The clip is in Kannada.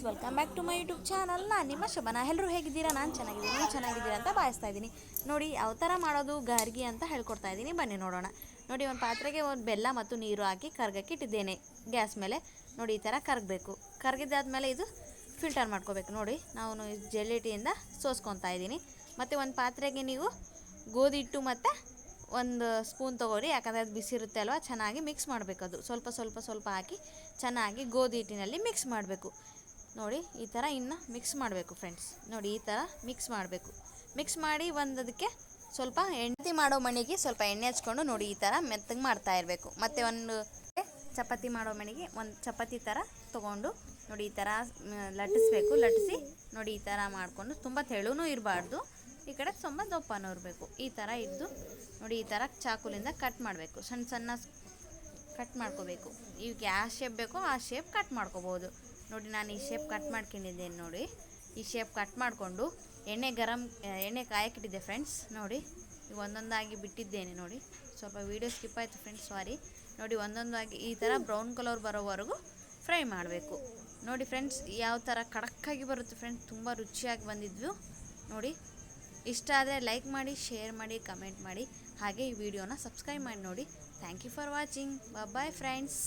Welcome back to my YouTube channel. ನಾನು ನಿಮ್ಮ ಶಬನ. ಎಲ್ಲರೂ ಹೇಗಿದ್ದೀರಾ? ನಾನು ಚೆನ್ನಾಗಿದ್ದೀನಿ, ನೀವು ಚೆನ್ನಾಗಿದ್ದೀರಾ ಅಂತ ಭಾವಿಸ್ತಾ ಇದ್ದೀನಿ. ನೋಡಿ ಯಾವ ಥರ ಮಾಡೋದು ಗಾರ್ಗಿ ಅಂತ ಹೇಳ್ಕೊಡ್ತಾ ಇದ್ದೀನಿ, ಬನ್ನಿ ನೋಡೋಣ. ನೋಡಿ, ಒಂದು ಪಾತ್ರೆಗೆ ಒಂದು ಬೆಲ್ಲ ಮತ್ತು ನೀರು ಹಾಕಿ ಕರ್ಗಕ್ಕೆ ಇಟ್ಟಿದ್ದೇನೆ ಗ್ಯಾಸ್ ಮೇಲೆ. ನೋಡಿ ಈ ಥರ ಕರಗಬೇಕು. ಕರಗಿದ್ದಾದ್ಮೇಲೆ ಇದು ಫಿಲ್ಟರ್ ಮಾಡ್ಕೋಬೇಕು. ನೋಡಿ ನಾನು ಜೆಲ್ಲಿಟಿಯಿಂದ ಸೋಸ್ಕೊತಾ ಇದ್ದೀನಿ. ಮತ್ತು ಒಂದು ಪಾತ್ರೆಗೆ ನೀವು ಗೋಧಿ ಹಿಟ್ಟು ಮತ್ತು ಒಂದು ಸ್ಪೂನ್ ತೊಗೊಳ್ಳಿ, ಯಾಕಂದರೆ ಅದು ಬಿಸಿ ಇರುತ್ತೆ ಅಲ್ವ. ಚೆನ್ನಾಗಿ ಮಿಕ್ಸ್ ಮಾಡಬೇಕು. ಅದು ಸ್ವಲ್ಪ ಸ್ವಲ್ಪ ಸ್ವಲ್ಪ ಹಾಕಿ ಚೆನ್ನಾಗಿ ಗೋಧಿ ಹಿಟ್ಟಿನಲ್ಲಿ ಮಿಕ್ಸ್ ಮಾಡಬೇಕು. ನೋಡಿ ಈ ಥರ ಇನ್ನು ಮಿಕ್ಸ್ ಮಾಡಬೇಕು ಫ್ರೆಂಡ್ಸ್. ನೋಡಿ ಈ ಥರ ಮಿಕ್ಸ್ ಮಾಡಬೇಕು. ಮಿಕ್ಸ್ ಮಾಡಿ ಅದಕ್ಕೆ ಸ್ವಲ್ಪ ಎಣ್ಣೆ ಮಾಡೋ ಮಣಿಗೆ ಸ್ವಲ್ಪ ಎಣ್ಣೆ ಹಚ್ಕೊಂಡು ನೋಡಿ ಈ ಥರ ಮೆತ್ತಗೆ ಮಾಡ್ತಾ ಇರಬೇಕು. ಮತ್ತು ಒಂದು ಚಪಾತಿ ಮಾಡೋ ಮಣಿಗೆ ಒಂದು ಚಪಾತಿ ಥರ ತೊಗೊಂಡು ನೋಡಿ ಈ ಥರ ಲಟ್ಟಿಸ್ಬೇಕು. ಲಟ್ಟಿಸಿ ನೋಡಿ ಈ ಥರ ಮಾಡಿಕೊಂಡು ತುಂಬ ತೆಳುನೂ ಇರಬಾರ್ದು, ಈ ಕಡೆ ತುಂಬ ದಪ್ಪನೂ ಇರಬೇಕು. ಈ ಥರ ಇದ್ದು ನೋಡಿ ಈ ಥರ ಚಾಕುಲಿಂದ ಕಟ್ ಮಾಡಬೇಕು. ಸಣ್ಣ ಸಣ್ಣ ಕಟ್ ಮಾಡ್ಕೋಬೇಕು. ಈಗ ಯಾವ ಶೇಪ್ ಬೇಕೋ ಆ ಶೇಪ್ ಕಟ್ ಮಾಡ್ಕೋಬೋದು. ನೋಡಿ ನಾನು ಈ ಶೇಪ್ ಕಟ್ ಮಾಡ್ಕೊಂಡಿದ್ದೇನೆ. ನೋಡಿ ಈ ಶೇಪ್ ಕಟ್ ಮಾಡಿಕೊಂಡು ಎಣ್ಣೆ ಕಾಯಕ್ಕಿಟ್ಟಿದ್ದೆ ಫ್ರೆಂಡ್ಸ್. ನೋಡಿ ಈಗ ಒಂದೊಂದಾಗಿ ಬಿಟ್ಟಿದ್ದೇನೆ. ನೋಡಿ ಸ್ವಲ್ಪ ವೀಡಿಯೋ ಸ್ಕಿಪ್ ಆಯಿತು ಫ್ರೆಂಡ್ಸ್, ಸಾರಿ. ನೋಡಿ ಒಂದೊಂದಾಗಿ ಈ ಥರ ಬ್ರೌನ್ ಕಲರ್ ಬರೋವರೆಗೂ ಫ್ರೈ ಮಾಡಬೇಕು. ನೋಡಿ ಫ್ರೆಂಡ್ಸ್ ಯಾವ ಥರ ಕಡಕ್ಕಾಗಿ ಬರುತ್ತೆ ಫ್ರೆಂಡ್ಸ್, ತುಂಬ ರುಚಿಯಾಗಿ ಬಂದಿದ್ವು. ನೋಡಿ ಇಷ್ಟ ಆದರೆ ಲೈಕ್ ಮಾಡಿ, ಶೇರ್ ಮಾಡಿ, ಕಮೆಂಟ್ ಮಾಡಿ, ಹಾಗೆ ಈ ವಿಡಿಯೋನ ಸಬ್ಸ್ಕ್ರೈಬ್ ಮಾಡಿ ನೋಡಿ. Thank you for watching. Bye friends.